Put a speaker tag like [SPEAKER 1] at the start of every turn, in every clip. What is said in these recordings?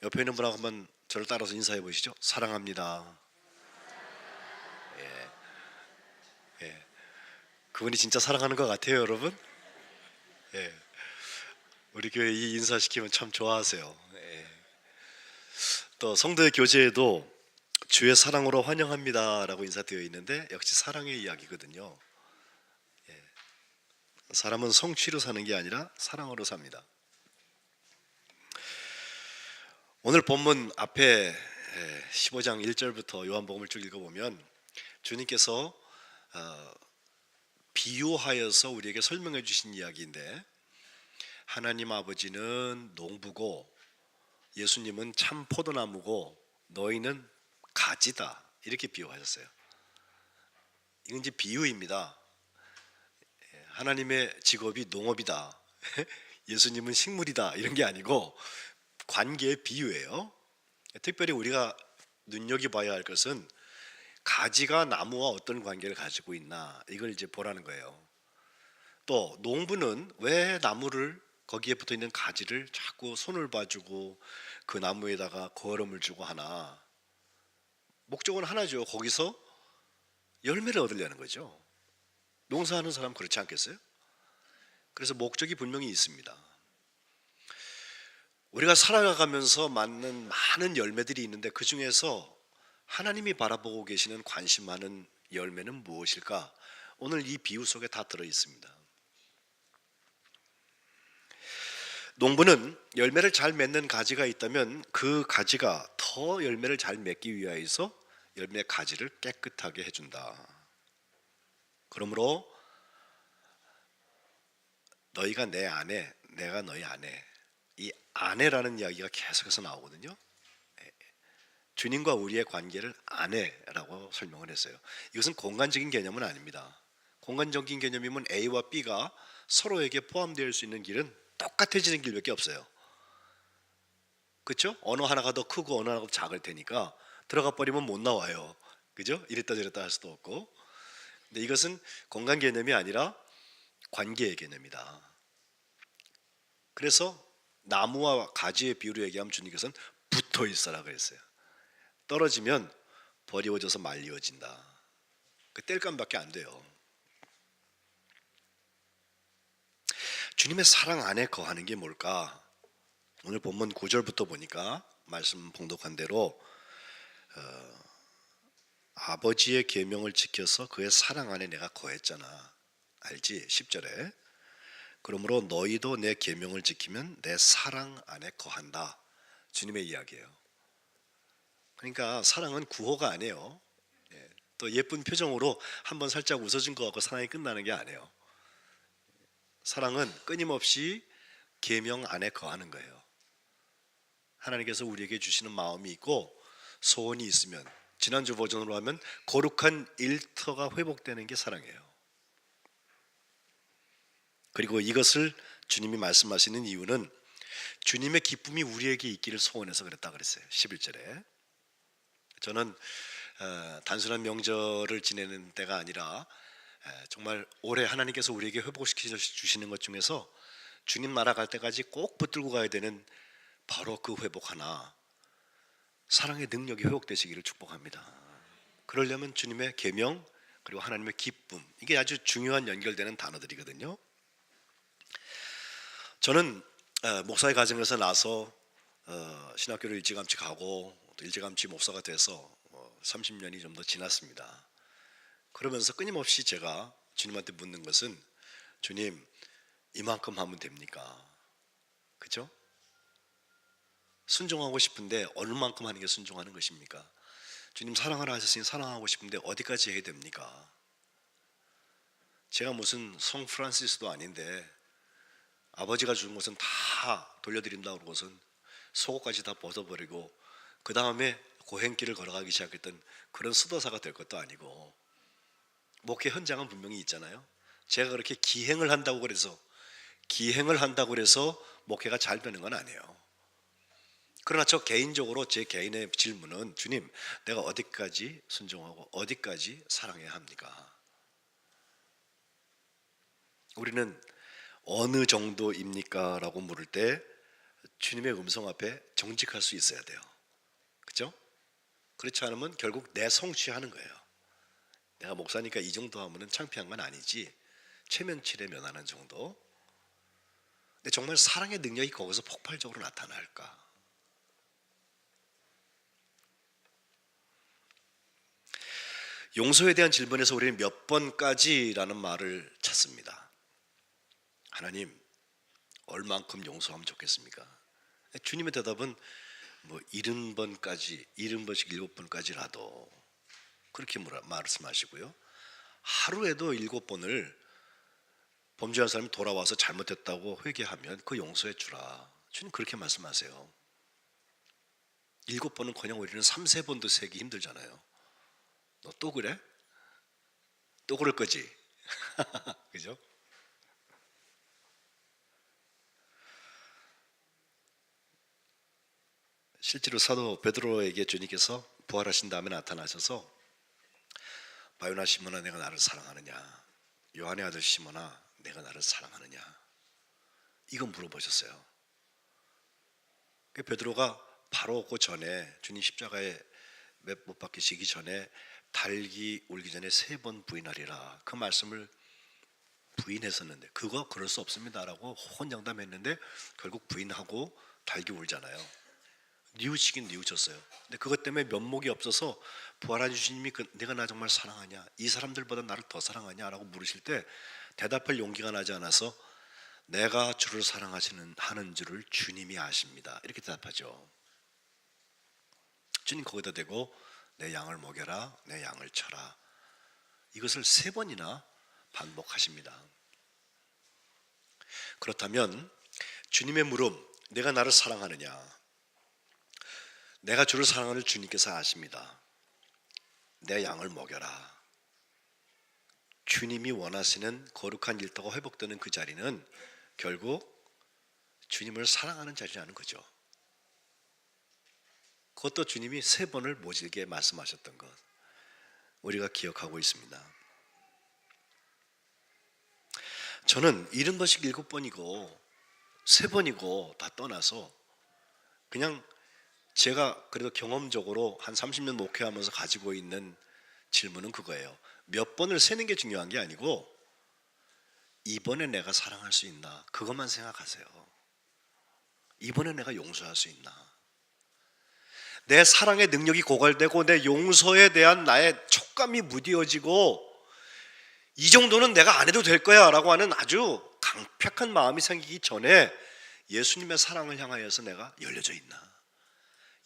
[SPEAKER 1] 옆에 있는 분하고 한번 저를 따라서 인사해 보시죠. 사랑합니다. 예, 예. 그분이 진짜 사랑하는 것 같아요, 여러분. 예. 우리 교회 이 인사시키면 참 좋아하세요. 예. 또 성도의 교제에도 주의 사랑으로 환영합니다라고 인사되어 있는데 역시 사랑의 이야기거든요. 사람은 성취로 사는 게 아니라 사랑으로 삽니다. 오늘 본문 앞에 15장 1절부터 요한복음을 쭉 읽어보면 주님께서 비유하여서 우리에게 설명해 주신 이야기인데, 하나님 아버지는 농부고 예수님은 참 포도나무고 너희는 가지다, 이렇게 비유하셨어요. 이건 이제 비유입니다. 하나님의 직업이 농업이다, 예수님은 식물이다, 이런 게 아니고 관계의 비유예요. 특별히 우리가 눈여겨봐야 할 것은 가지가 나무와 어떤 관계를 가지고 있나, 이걸 이제 보라는 거예요. 또 농부는 왜 나무를, 거기에 붙어 있는 가지를 자꾸 손을 봐주고 그 나무에다가 거름을 주고 하나? 목적은 하나죠. 거기서 열매를 얻으려는 거죠. 농사하는 사람 그렇지 않겠어요? 그래서 목적이 분명히 있습니다. 우리가 살아가면서 맞는 많은 열매들이 있는데 그 중에서 하나님이 바라보고 계시는 관심 많은 열매는 무엇일까? 오늘 이 비유 속에 다 들어 있습니다. 농부는 열매를 잘 맺는 가지가 있다면 그 가지가 더 열매를 잘 맺기 위하여서 열매 가지를 깨끗하게 해준다. 그러므로 너희가 내 안에, 내가 너희 안에, 이 아내라는 이야기가 계속해서 나오거든요. 주님과 우리의 관계를 아내라고 설명을 했어요. 이것은 공간적인 개념은 아닙니다. 공간적인 개념이면 A와 B가 서로에게 포함되어 수 있는 길은 똑같아지는 길밖에 없어요. 그렇죠? 어느 하나가 더 크고 어느 하나가 더 작을 테니까 들어가 버리면 못 나와요. 그죠? 이랬다 저랬다 할 수도 없고. 근데 이것은 공간 개념이 아니라 관계의 개념이다. 그래서 나무와 가지의 비유로 얘기하면 주님께서는 붙어 있어라 그랬어요. 떨어지면 버리워져서 말리워진다. 그 뗄감밖에 안 돼요. 주님의 사랑 안에 거하는 게 뭘까? 오늘 본문 9절부터 보니까 말씀 봉독한 대로 아버지의 계명을 지켜서 그의 사랑 안에 내가 거했잖아. 알지? 10절에 그러므로 너희도 내 계명을 지키면 내 사랑 안에 거한다. 주님의 이야기예요. 그러니까 사랑은 구호가 아니에요. 또 예쁜 표정으로 한번 살짝 웃어준 거 갖고 사랑이 끝나는 게 아니에요. 사랑은 끊임없이 계명 안에 거하는 거예요. 하나님께서 우리에게 주시는 마음이 있고 소원이 있으면, 지난주 버전으로 하면 거룩한 일터가 회복되는 게 사랑이에요. 그리고 이것을 주님이 말씀하시는 이유는 주님의 기쁨이 우리에게 있기를 소원해서 그랬다 그랬어요. 11절에 저는 단순한 명절을 지내는 때가 아니라 정말 올해 하나님께서 우리에게 회복시켜 주시는 것 중에서 주님 나라 갈 때까지 꼭 붙들고 가야 되는 바로 그 회복 하나, 사랑의 능력이 회복되시기를 축복합니다. 그러려면 주님의 계명 그리고 하나님의 기쁨, 이게 아주 중요한 연결되는 단어들이거든요. 저는 목사의 가정에서 나서 신학교를 일찌감치 가고 또 일찌감치 목사가 돼서 30년이 좀 더 지났습니다. 그러면서 끊임없이 제가 주님한테 묻는 것은, 주님 이만큼 하면 됩니까? 그죠? 순종하고 싶은데 얼마만큼 하는 게 순종하는 것입니까? 주님 사랑하라 하셨으니 사랑하고 싶은데 어디까지 해야 됩니까? 제가 무슨 성 프란시스도 아닌데 아버지가 주는 것은 다 돌려드린다고 그러고선 속옷까지 다 벗어버리고 그 다음에 고행길을 걸어가기 시작했던 그런 수도사가 될 것도 아니고, 목회 현장은 분명히 있잖아요. 제가 그렇게 기행을 한다고 그래서 목회가 잘 되는 건 아니에요. 그러나 저 개인적으로 제 개인의 질문은, 주님 내가 어디까지 순종하고 어디까지 사랑해야 합니까? 우리는 어느 정도입니까? 라고 물을 때 주님의 음성 앞에 정직할 수 있어야 돼요. 그렇죠? 그렇지 않으면 결국 내 성취하는 거예요. 내가 목사니까 이 정도 하면은 창피한 건 아니지, 체면치레 면하는 정도. 근데 정말 사랑의 능력이 거기서 폭발적으로 나타날까? 용서에 대한 질문에서 우리는 몇 번까지라는 말을 찾습니다. 하나님, 얼만큼 용서하면 좋겠습니까? 주님의 대답은 뭐 70번까지, 70번씩 7번까지라도 그렇게 말씀하시고요. 하루에도 7번을 범죄한 사람이 돌아와서 잘못했다고 회개하면 그 용서해 주라. 주님 그렇게 말씀하세요. 7번은커녕 우리는 3, 4번도 세기 힘들잖아요. 너 또 그래? 또 그럴 거지? 그죠? 실제로 사도 베드로에게 주님께서 부활하신 다음에 나타나셔서 바요나 시몬아 내가 나를 사랑하느냐, 요한의 아들 시몬아 내가 나를 사랑하느냐, 이거 물어보셨어요. 베드로가 바로 그 전에 주님 십자가에 못 박히시기 전에 달기 울기 전에 3번 부인하리라, 그 말씀을 부인했었는데 그거 그럴 수 없습니다라고 호언장담했는데 결국 부인하고 달기 울잖아요. 뉘우치긴 뉘우쳤어요. 근데 그것 때문에 면목이 없어서 부활한 주님이 내가 나 정말 사랑하냐, 이 사람들보다 나를 더 사랑하냐 라고 물으실 때 대답할 용기가 나지 않아서 내가 주를 하는 줄을 주님이 아십니다, 이렇게 대답하죠. 주님 거기다 대고 내 양을 먹여라, 내 양을 쳐라, 이것을 3번이나 반복하십니다. 그렇다면 주님의 물음, 내가 나를 사랑하느냐, 내가 주를 사랑하는 주님께서 아십니다. 내 양을 먹여라. 주님이 원하시는 거룩한 일터가 회복되는 그 자리는 결국 주님을 사랑하는 자리라는 거죠. 그것도 주님이 3번을 모질게 말씀하셨던 것 우리가 기억하고 있습니다. 저는 70번씩 7번이고 3번이고 다 떠나서 그냥 제가 그래도 경험적으로 한 30년 목회하면서 가지고 있는 질문은 그거예요. 몇 번을 세는 게 중요한 게 아니고 이번에 내가 사랑할 수 있나, 그것만 생각하세요. 이번에 내가 용서할 수 있나, 내 사랑의 능력이 고갈되고 내 용서에 대한 나의 촉감이 무뎌지고 이 정도는 내가 안 해도 될 거야 라고 하는 아주 강팍한 마음이 생기기 전에 예수님의 사랑을 향하여서 내가 열려져 있나,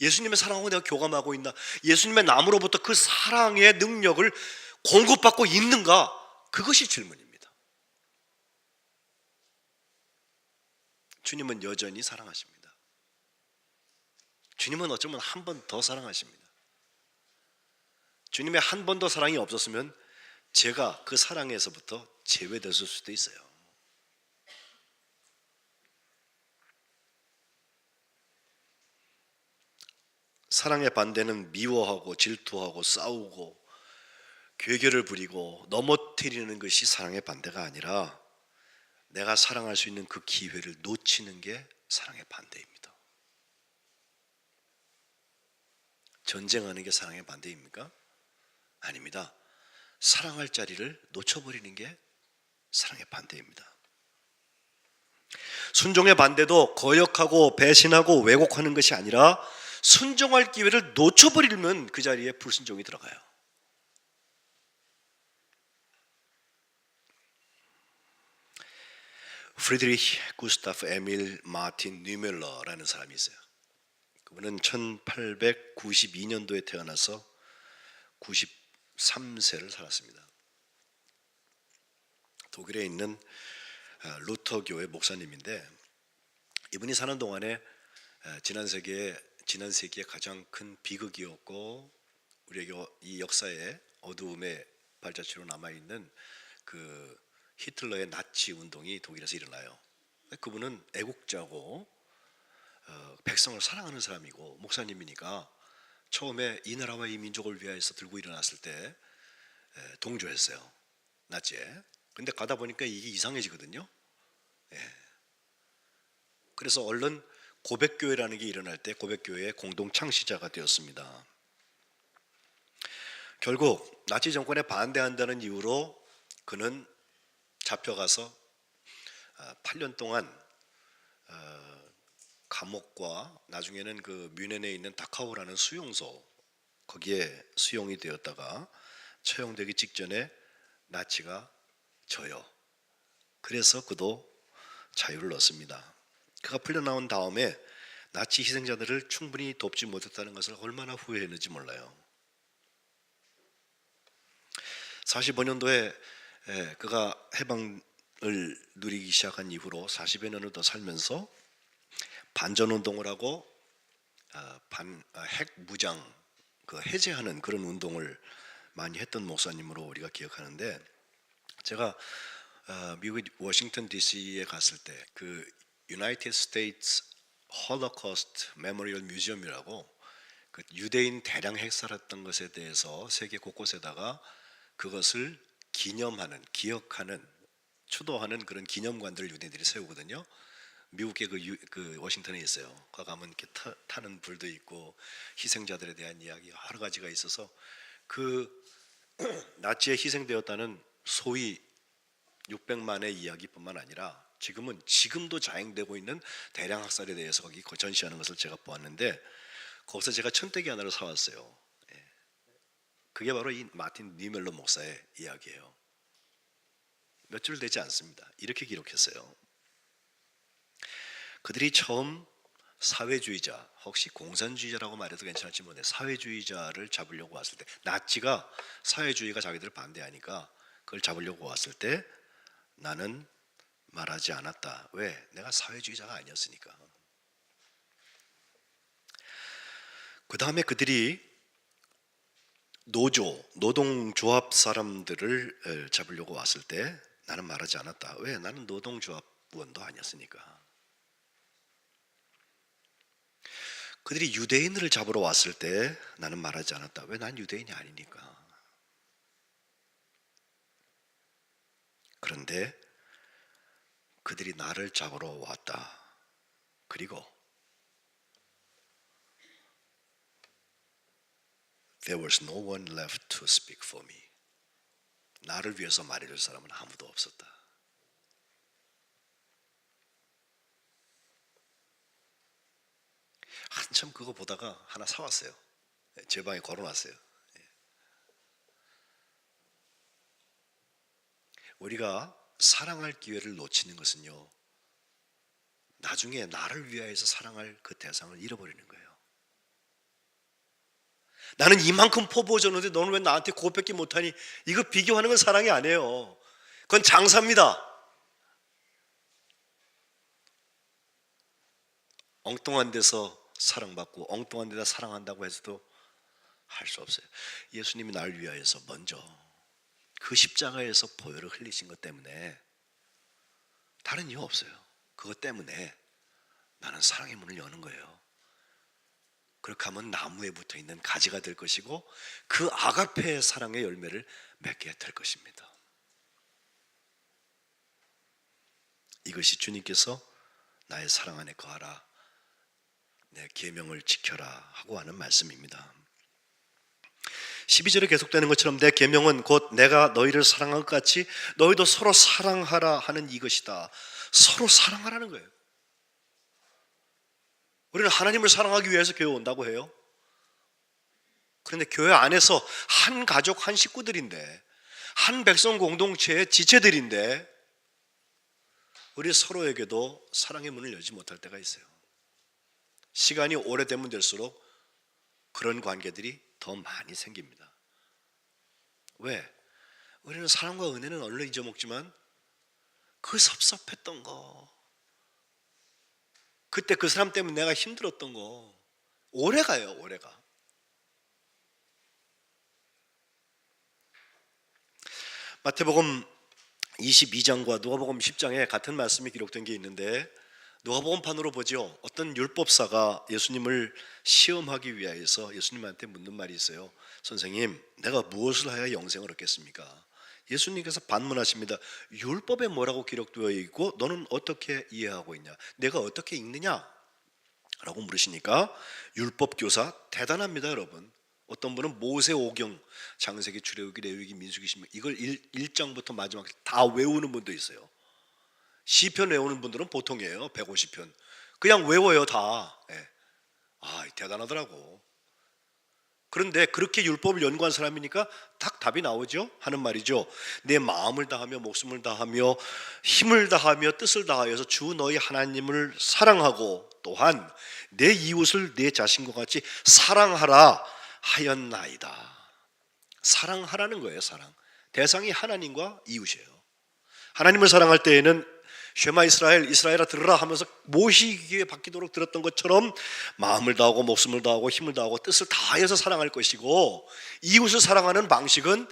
[SPEAKER 1] 예수님의 사랑하고 내가 교감하고 있나, 예수님의 남으로부터 그 사랑의 능력을 공급받고 있는가, 그것이 질문입니다. 주님은 여전히 사랑하십니다. 주님은 어쩌면 한 번 더 사랑하십니다. 주님의 한 번 더 사랑이 없었으면 제가 그 사랑에서부터 제외됐을 수도 있어요. 사랑의 반대는 미워하고 질투하고 싸우고 괴결을 부리고 넘어뜨리는 것이 사랑의 반대가 아니라 내가 사랑할 수 있는 그 기회를 놓치는 게 사랑의 반대입니다. 전쟁하는 게 사랑의 반대입니까? 아닙니다. 사랑할 자리를 놓쳐버리는 게 사랑의 반대입니다. 순종의 반대도 거역하고 배신하고 왜곡하는 것이 아니라 순종할 기회를 놓쳐버리면 그 자리에 불순종이 들어가요. 프리드리히 구스타프 에밀 마틴 뉴멜러라는 사람이 있어요. 그분은 1892년도에 태어나서 93세를 살았습니다. 독일에 있는 루터 교회 목사님인데 이분이 사는 동안에 지난 세기에 가장 큰 비극이었고 우리에게 이 역사의 어두움의 발자취로 남아있는 그 히틀러의 나치 운동이 독일에서 일어나요. 그분은 애국자고 백성을 사랑하는 사람이고 목사님이니까 처음에 이 나라와 이 민족을 위하여서 들고 일어났을 때 동조했어요, 나치에. 근데 가다 보니까 이게 이상해지거든요. 그래서 얼른 고백교회라는 게 일어날 때 고백교회의 공동 창시자가 되었습니다. 결국 나치 정권에 반대한다는 이유로 그는 잡혀가서 8년 동안 감옥과 나중에는 그 뮌헨에 있는 다카오라는 수용소 거기에 수용이 되었다가 처형되기 직전에 나치가 져요. 그래서 그도 자유를 얻습니다. 그가 풀려나온 다음에 나치 희생자들을 충분히 돕지 못했다는 것을 얼마나 후회했는지 몰라요. 45년도에 그가 해방을 누리기 시작한 이후로 40여 년을 더 살면서 반전운동을 하고 핵 무장 그 해제하는 그런 운동을 많이 했던 목사님으로 우리가 기억하는데, 제가 미국 워싱턴 DC에 갔을 때 그 United States Holocaust Memorial Museum이라고 그 유대인 대량 핵살했던 것에 대해서 세계 곳곳에다가 그것을 기념하는, 기억하는, 추도하는 그런 기념관들을 유대인들이 세우거든요. 미국의 그 워싱턴에 있어요. 거기 가면 이렇게 타는 불도 있고 희생자들에 대한 이야기 여러 가지가 있어서 그 나치에 희생되었다는 소위 600만의 이야기뿐만 아니라 지금도 자행되고 있는 대량 학살에 대해서 거기 전시하는 것을 제가 보았는데, 거기서 제가 천대기 하나를 사왔어요. 그게 바로 이 마틴 니멜로 목사의 이야기예요. 몇 줄 되지 않습니다. 이렇게 기록했어요. 그들이 처음 사회주의자, 혹시 공산주의자라고 말해도 괜찮을지 모르겠는데 사회주의자를 잡으려고 왔을 때, 나치가 사회주의가 자기들을 반대하니까 그걸 잡으려고 왔을 때 나는 말하지 않았다. 왜? 내가 사회주의자가 아니었으니까. 그 다음에 그들이 노동조합 사람들을 잡으려고 왔을 때 나는 말하지 않았다. 왜? 나는 노동조합원도 아니었으니까. 그들이 유대인을 잡으러 왔을 때 나는 말하지 않았다. 왜? 난 유대인이 아니니까. 그런데 그들이 나를 잡으러 왔다. 그리고 There was no one left to speak for me. 나를 위해서 말해줄 사람은 아무도 없었다. 한참 그거 보다가 하나 사왔어요. 제 방에 걸어놨어요. 우리가 사랑할 기회를 놓치는 것은요, 나중에 나를 위하여서 사랑할 그 대상을 잃어버리는 거예요. 나는 이만큼 포부해줬는데 너는 왜 나한테 그것밖에 못하니? 이거 비교하는 건 사랑이 아니에요. 그건 장사입니다. 엉뚱한 데서 사랑받고 엉뚱한 데다 사랑한다고 해서도 할 수 없어요. 예수님이 나를 위하여서 먼저 그 십자가에서 보혈을 흘리신 것 때문에, 다른 이유 없어요. 그것 때문에 나는 사랑의 문을 여는 거예요. 그렇게 하면 나무에 붙어있는 가지가 될 것이고 그 아가페의 사랑의 열매를 맺게 될 것입니다. 이것이 주님께서 나의 사랑 안에 거하라, 내 계명을 지켜라 하고 하는 말씀입니다. 12절에 계속되는 것처럼 내 계명은 곧 내가 너희를 사랑한 것 같이 너희도 서로 사랑하라 하는 이것이다. 서로 사랑하라는 거예요. 우리는 하나님을 사랑하기 위해서 교회 온다고 해요. 그런데 교회 안에서 한 가족, 한 식구들인데, 한 백성 공동체의 지체들인데 우리 서로에게도 사랑의 문을 열지 못할 때가 있어요. 시간이 오래되면 될수록 그런 관계들이 더 많이 생깁니다. 왜? 우리는 사랑과 은혜는 얼른 잊어먹지만 그 섭섭했던 거, 그때 그 사람 때문에 내가 힘들었던 거 오래가요. 오래가. 마태복음 22장과 누가복음 10장에 같은 말씀이 기록된 게 있는데, 누가복음판으로 보죠. 어떤 율법사가 예수님을 시험하기 위하여서 예수님한테 묻는 말이 있어요. 선생님, 내가 무엇을 하여 영생을 얻겠습니까? 예수님께서 반문하십니다. 율법에 뭐라고 기록되어 있고 너는 어떻게 이해하고 있냐? 내가 어떻게 읽느냐? 라고 물으시니까 율법 교사 대단합니다, 여러분. 어떤 분은 모세오경, 창세기, 출애굽기, 레위기, 민수기, 신명 이걸 1장부터 마지막 다 외우는 분도 있어요. 시편 외우는 분들은 보통이에요. 150편 그냥 외워요 다. 예. 대단하더라고. 그런데 그렇게 율법을 연구한 사람이니까 딱 답이 나오죠. 하는 말이죠. 내 마음을 다하며 목숨을 다하며 힘을 다하며 뜻을 다하여서 주 너희 하나님을 사랑하고 또한 내 이웃을 내 자신과 같이 사랑하라 하였나이다. 사랑하라는 거예요. 사랑. 대상이 하나님과 이웃이에요. 하나님을 사랑할 때에는 쉐마 이스라엘, 이스라엘아 들으라 하면서 모시기에 받기도록 들었던 것처럼 마음을 다하고 목숨을 다하고 힘을 다하고 뜻을 다해서 사랑할 것이고, 이웃을 사랑하는 방식은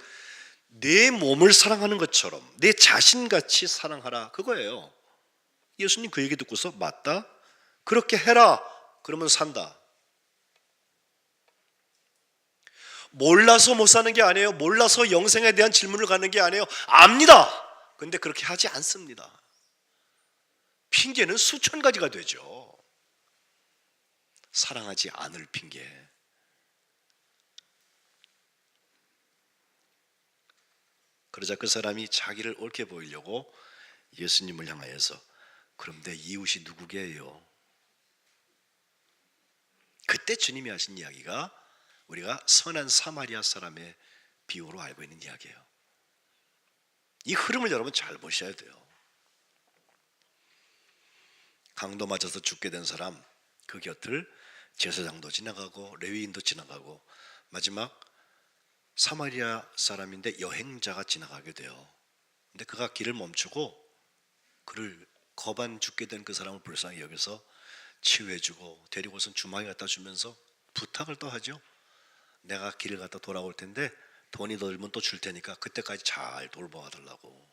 [SPEAKER 1] 내 몸을 사랑하는 것처럼 내 자신같이 사랑하라, 그거예요. 예수님 그 얘기 듣고서 맞다, 그렇게 해라, 그러면 산다. 몰라서 못 사는 게 아니에요. 몰라서 영생에 대한 질문을 갖는 게 아니에요. 압니다. 그런데 그렇게 하지 않습니다. 핑계는 수천 가지가 되죠. 사랑하지 않을 핑계. 그러자 그 사람이 자기를 옳게 보이려고 예수님을 향하여서 그럼 내 이웃이 누구게요? 그때 주님이 하신 이야기가 우리가 선한 사마리아 사람의 비유로 알고 있는 이야기예요. 이 흐름을 여러분 잘 보셔야 돼요. 강도 맞아서 죽게 된 사람, 그 곁을 제사장도 지나가고 레위인도 지나가고 마지막 사마리아 사람인데 여행자가 지나가게 돼요. 근데 그가 길을 멈추고 그를 거반 죽게 된 그 사람을 불쌍히 여겨서 치유해주고 데리고선 주막에 갖다 주면서 부탁을 또 하죠. 내가 길을 갔다 돌아올 텐데 돈이 더 들면 또 줄 테니까 그때까지 잘 돌보아 달라고.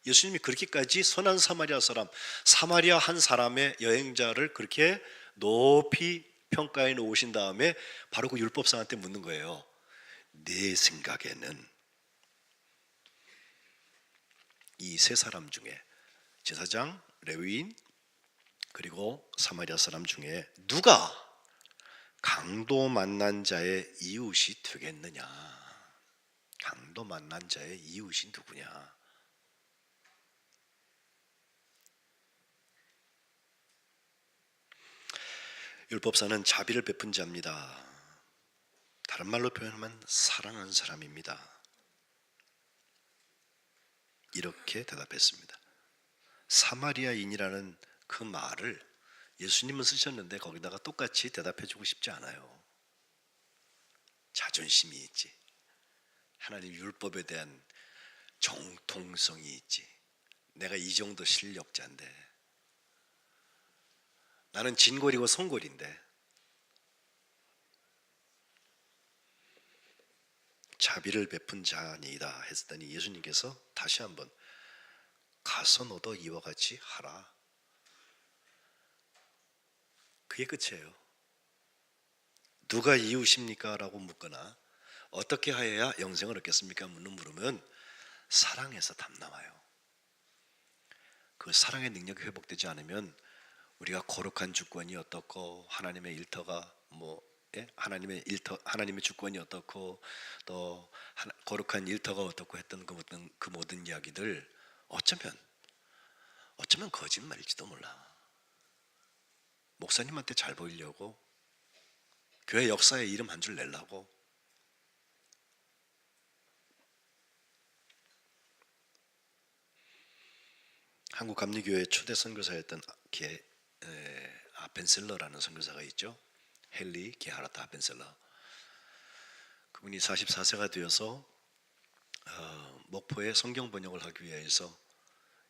[SPEAKER 1] 예수님이 그렇게까지 선한 사마리아 사람, 사마리아 한 사람의 여행자를 그렇게 높이 평가해 놓으신 다음에 바로 그 율법사한테 묻는 거예요. 내 생각에는 이 세 사람 중에 제사장, 레위인 그리고 사마리아 사람 중에 누가 강도 만난 자의 이웃이 되겠느냐? 강도 만난 자의 이웃이 누구냐? 율법사는 자비를 베푼 자입니다. 다른 말로 표현하면 사랑하는 사람입니다. 이렇게 대답했습니다. 사마리아인이라는 그 말을 예수님은 쓰셨는데 거기다가 똑같이 대답해주고 싶지 않아요. 자존심이 있지. 하나님 율법에 대한 정통성이 있지. 내가 이 정도 실력자인데, 나는 진골이고 성골인데 자비를 베푼 자니이다 했더니 예수님께서 다시 한번 가서 너도 이와 같이 하라. 그게 끝이에요. 누가 이웃입니까? 라고 묻거나 어떻게 하여야 영생을 얻겠습니까? 물으면 사랑에서 답 나와요. 그 사랑의 능력이 회복되지 않으면 우리가 거룩한 주권이 어떻고 하나님의 일터가 하나님의 주권이 어떻고 또 거룩한 일터가 어떻고 했던 그 모든 이야기들 어쩌면 거짓말일지도 몰라. 목사님한테 잘 보이려고 교회 역사에 이름 한 줄 내려고. 한국 감리교회 초대 선교사였던 아펜셀러라는 선교사가 있죠. 헨리 게하르트 아펜셀러. 그분이 44세가 되어서 목포에 성경 번역을 하기 위해서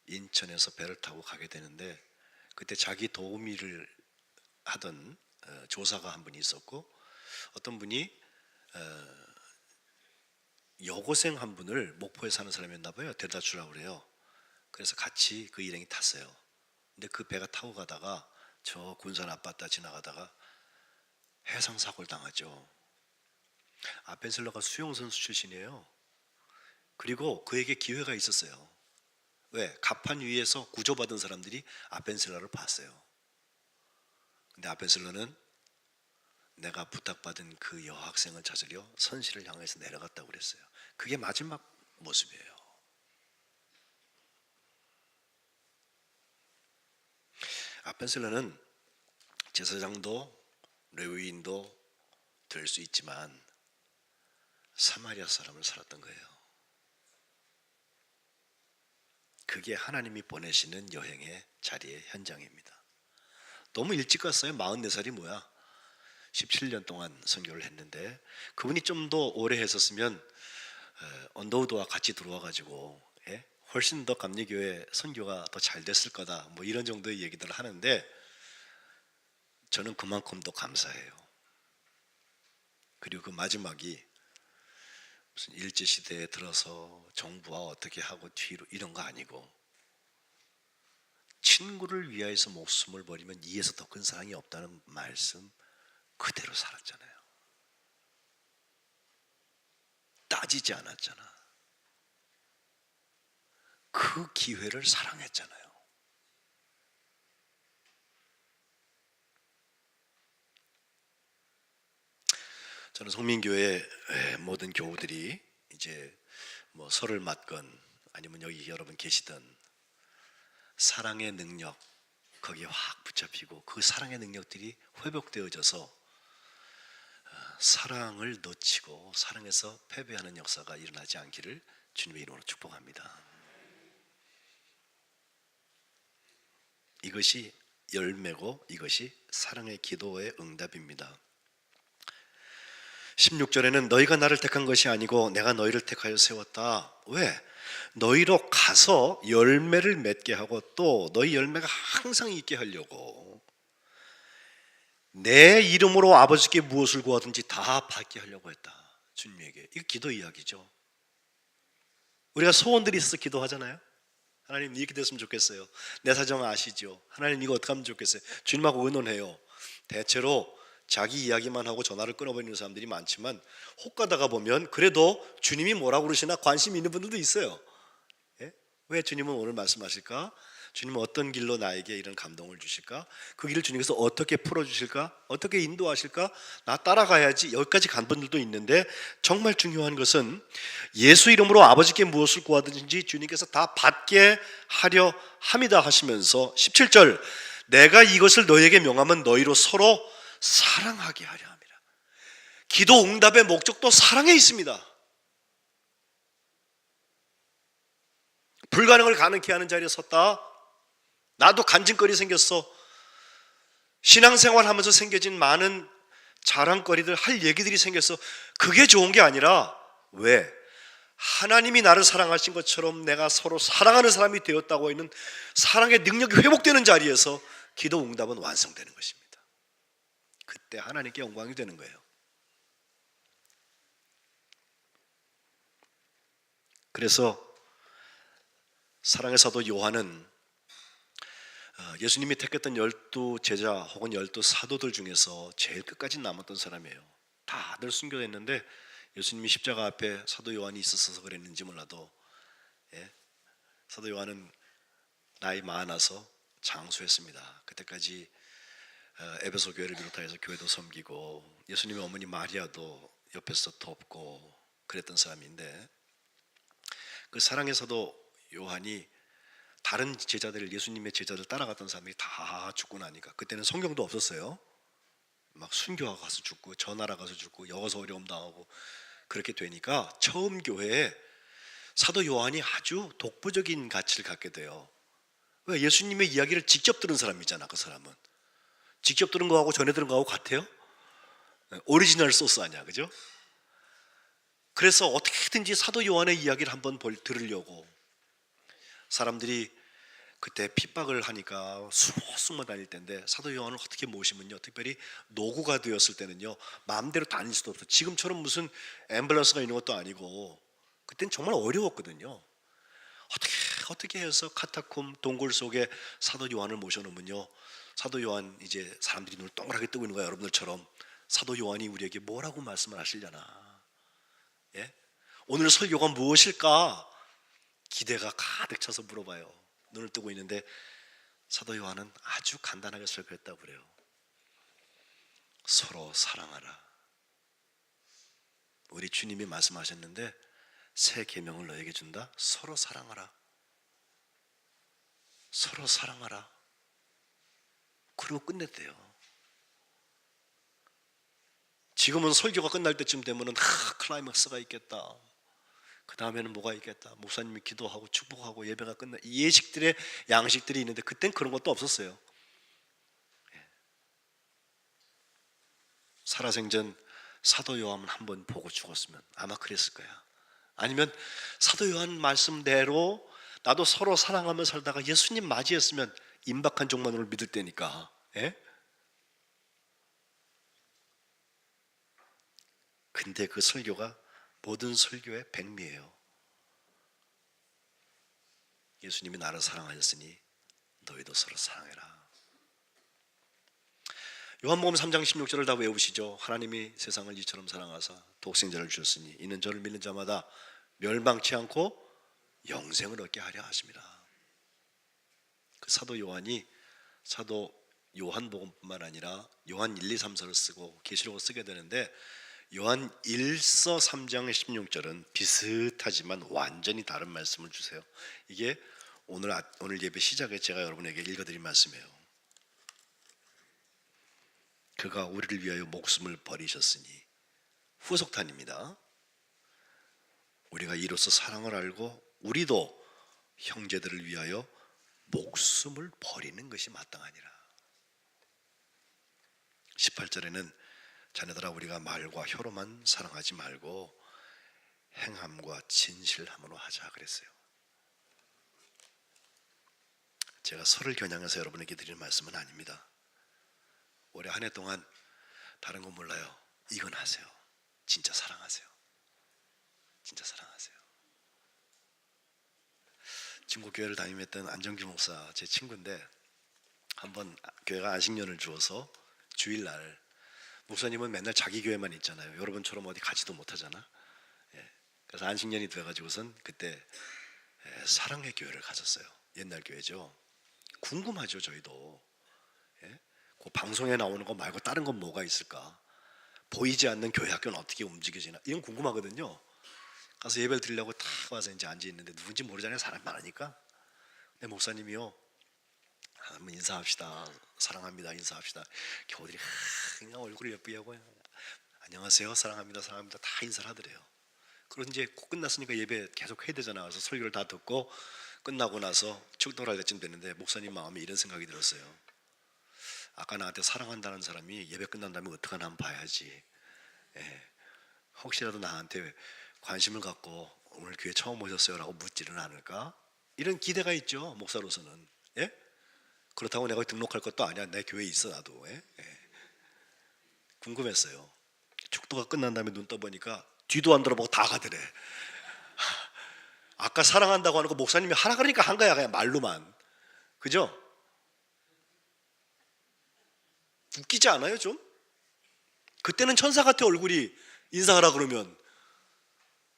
[SPEAKER 1] 인천에서 배를 타고 가게 되는데, 그때 자기 도우미를 하던 조사가 한 분이 있었고, 어떤 분이 여고생 한 분을 목포에 사는 사람이었나 봐요. 데려다 주라고 그래요. 그래서 같이 그 일행이 탔어요. 근데 그 배가 타고 가다가 저 군산 앞바다 지나가다가 해상사고를 당하죠. 아펜셀러가 수영선수 출신이에요. 그리고 그에게 기회가 있었어요. 왜? 갑판 위에서 구조받은 사람들이 아펜셀러를 봤어요. 근데 아벤셀러는 내가 부탁받은 그 여학생을 찾으려 선실을 향해서 내려갔다고 그랬어요. 그게 마지막 모습이에요. 아벤셀러는 제사장도 레위인도 될 수 있지만 사마리아 사람을 살았던 거예요. 그게 하나님이 보내시는 여행의 자리의 현장입니다. 너무 일찍 갔어요. 44살이 뭐야? 17년 동안 선교를 했는데 그분이 좀 더 오래 했었으면 언더우드와 같이 들어와가지고 훨씬 더 감리교회 선교가 더 잘 됐을 거다. 뭐 이런 정도의 얘기들을 하는데 저는 그만큼 더 감사해요. 그리고 그 마지막이 무슨 일제시대에 들어서 정부와 어떻게 하고 뒤로 이런 거 아니고 친구를 위하여서 목숨을 버리면 이에서 더 큰 사랑이 없다는 말씀 그대로 살았잖아요. 따지지 않았잖아. 그 기회를 사랑했잖아요. 저는 성민교회 모든 교우들이 이제 뭐 설을 맞건 아니면 여기 여러분 계시던 사랑의 능력 거기에 확 붙잡히고 그 사랑의 능력들이 회복되어져서 사랑을 놓치고 사랑에서 패배하는 역사가 일어나지 않기를 주님의 이름으로 축복합니다. 이것이 열매고 이것이 사랑의 기도의 응답입니다. 16절에는 너희가 나를 택한 것이 아니고 내가 너희를 택하여 세웠다. 왜? 너희로 가서 열매를 맺게 하고 또 너희 열매가 항상 있게 하려고 내 이름으로 아버지께 무엇을 구하든지 다 받게 하려고 했다. 주님에게. 이거 기도 이야기죠. 우리가 소원들이 있어서 기도하잖아요. 하나님 이렇게 됐으면 좋겠어요. 내 사정 아시죠? 하나님 이거 어떻게 하면 좋겠어요? 주님하고 의논해요. 대체로 자기 이야기만 하고 전화를 끊어버리는 사람들이 많지만 혹 가다가 보면 그래도 주님이 뭐라고 그러시나 관심 있는 분들도 있어요. 예? 왜 주님은 오늘 말씀하실까? 주님은 어떤 길로 나에게 이런 감동을 주실까? 그 길을 주님께서 어떻게 풀어주실까? 어떻게 인도하실까? 나 따라가야지. 여기까지 간 분들도 있는데 정말 중요한 것은 예수 이름으로 아버지께 무엇을 구하든지 주님께서 다 받게 하려 함이다 하시면서 17절 내가 이것을 너희에게 명하면 너희로 서로 사랑하게 하려 함이라. 기도 응답의 목적도 사랑에 있습니다. 불가능을 가능케 하는 자리에 섰다. 나도 간증거리 생겼어. 신앙생활 하면서 생겨진 많은 자랑거리들 할 얘기들이 생겼어. 그게 좋은 게 아니라 왜? 하나님이 나를 사랑하신 것처럼 내가 서로 사랑하는 사람이 되었다고 하는 사랑의 능력이 회복되는 자리에서 기도 응답은 완성되는 것입니다. 그때 하나님께 영광이 되는 거예요. 그래서 사랑의 사도 요한은 예수님이 택했던 12 제자 혹은 12 사도들 중에서 제일 끝까지 남았던 사람이에요. 다들 순교했는데 예수님이 십자가 앞에 사도 요한이 있었어서 그랬는지 몰라도 사도 요한은 나이 많아서 장수했습니다. 그때까지 에베소 교회를 비롯해서 교회도 섬기고 예수님의 어머니 마리아도 옆에서 돕고 그랬던 사람인데 그 사랑의 사도 요한이 다른 제자들 예수님의 제자들 따라갔던 사람이 다 죽고 나니까 그때는 성경도 없었어요. 막 순교하고 가서 죽고 전하라 가서 죽고 여기서 어려움 당하고 그렇게 되니까 처음 교회에 사도 요한이 아주 독보적인 가치를 갖게 돼요. 왜? 예수님의 이야기를 직접 들은 사람이잖아. 그 사람은 직접 들은 거하고 전에 들은 거하고 같아요? 오리지널 소스 아니야, 그죠? 그래서 어떻게든지 사도 요한의 이야기를 한번 들으려고 사람들이 그때 핍박을 하니까 숨어 다닐 때인데 사도 요한을 어떻게 모시면요, 특별히 노구가 되었을 때는요 마음대로 다닐 수도 없어요. 지금처럼 무슨 앰뷸런스가 있는 것도 아니고 그때는 정말 어려웠거든요. 어떻게 해서 카타콤 동굴 속에 사도 요한을 모셔놓으면요 사도 요한 이제 사람들이 눈을 동그랗게 뜨고 있는 거야. 여러분들처럼 사도 요한이 우리에게 뭐라고 말씀을 하시려나. 예? 오늘 설교가 무엇일까 기대가 가득 차서 물어봐요. 눈을 뜨고 있는데 사도 요한은 아주 간단하게 설교했다고 그래요. 서로 사랑하라. 우리 주님이 말씀하셨는데 새 계명을 너에게 준다. 서로 사랑하라. 서로 사랑하라. 그리고 끝냈대요. 지금은 설교가 끝날 때쯤 되면은 클라이막스가 있겠다. 그 다음에는 뭐가 있겠다. 목사님이 기도하고 축복하고 예배가 끝나. 이 예식들의 양식들이 있는데 그땐 그런 것도 없었어요. 살아생전 사도 요한은 한번 보고 죽었으면 아마 그랬을 거야. 아니면 사도 요한 말씀대로 나도 서로 사랑하며 살다가 예수님 맞이했으면 임박한 종만으로 믿을 때니까. 예? 근데 그 설교가 모든 설교의 백미예요. 예수님이 나를 사랑하셨으니 너희도 서로 사랑해라. 요한복음 3장 16절을 다 외우시죠. 하나님이 세상을 이처럼 사랑하사 독생자를 주셨으니 이는 저를 믿는 자마다 멸망치 않고 영생을 얻게 하려 하십니다. 그 사도 요한이 사도 요한복음뿐만 아니라 요한 1, 2, 3서를 쓰고 계시록을 쓰게 되는데 요한 1서 3장 16절은 비슷하지만 완전히 다른 말씀을 주세요. 이게 오늘 예배 시작에 제가 여러분에게 읽어드린 말씀이에요. 그가 우리를 위하여 목숨을 버리셨으니 후속탄입니다. 우리가 이로써 사랑을 알고 우리도 형제들을 위하여 목숨을 버리는 것이 마땅하니라. 18절에는 자네들아 우리가 말과 혀로만 사랑하지 말고 행함과 진실함으로 하자 그랬어요. 제가 설을 겨냥해서 여러분에게 드리는 말씀은 아닙니다. 올해 한 해 동안 다른 건 몰라요. 이건 하세요. 진짜 사랑하세요. 진짜 사랑하세요. 중국교회를 담임했던 안정규 목사 제 친구인데 한번 교회가 안식년을 주어서 주일날 목사님은 맨날 자기 교회만 있잖아요. 여러분처럼 어디 가지도 못하잖아. 그래서 안식년이 돼가지고선 그때 사랑의 교회를 가졌어요. 옛날 교회죠. 궁금하죠 저희도. 그 방송에 나오는 거 말고 다른 건 뭐가 있을까? 보이지 않는 교회 학교는 어떻게 움직여지나? 이건 궁금하거든요. 가서 예배를 드리려고 탁 와서 이제 앉아 있는데 누군지 모르잖아요. 사람 많으니까. 근데 목사님이요, 한번 인사합시다. 사랑합니다. 인사합시다. 교우들이 그냥 얼굴을 예쁘게 하고 안녕하세요. 사랑합니다. 사랑합니다. 다 인사를 하더래요. 그리고 이제 꼭 끝났으니까 예배 계속 해야 되잖아. 그래서 설교를 다 듣고 끝나고 나서 축도를 할 때쯤 됐는데 목사님 마음에 이런 생각이 들었어요. 아까 나한테 사랑한다는 사람이 예배 끝난 다음에 어떡하나 한번 봐야지. 혹시라도 나한테 관심을 갖고 오늘 교회 처음 오셨어요? 라고 묻지는 않을까? 이런 기대가 있죠. 목사로서는. 그렇다고 내가 등록할 것도 아니야. 내 교회에 있어 나도. 궁금했어요. 축도가 끝난 다음에 눈 떠보니까 뒤도 안 돌아보고 다 가더래. 아까 사랑한다고 하는 거 목사님이 하라 그러니까 한 거야. 그냥 말로만. 그죠? 웃기지 않아요 좀? 그때는 천사 같아 얼굴이. 인사하라 그러면.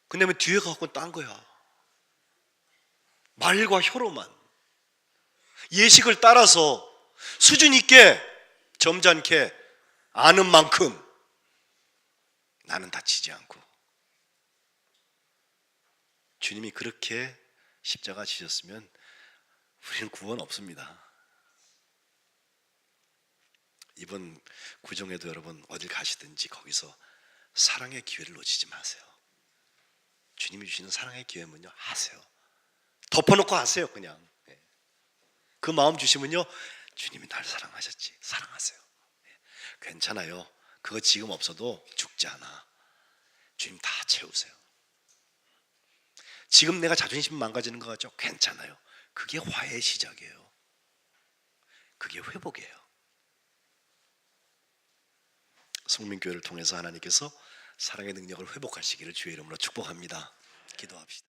[SPEAKER 1] 근데 뒤에 가고 딴 거야. 말과 혀로만 예식을 따라서 수준 있게 점잖게 아는 만큼 나는 다치지 않고. 주님이 그렇게 십자가 지셨으면 우리는 구원 없습니다. 이번 구정에도 여러분 어딜 가시든지 거기서 사랑의 기회를 놓치지 마세요. 주님이 주시는 사랑의 기회면요 하세요. 덮어놓고 하세요. 그냥 그 마음 주시면요 주님이 날 사랑하셨지. 사랑하세요. 괜찮아요. 그거 지금 없어도 죽지 않아. 주님 다 채우세요. 지금 내가 자존심 망가지는 것 같죠? 괜찮아요. 그게 화해의 시작이에요. 그게 회복이에요. 성민교회를 통해서 하나님께서 사랑의 능력을 회복하시기를 주의 이름으로 축복합니다. 기도합시다.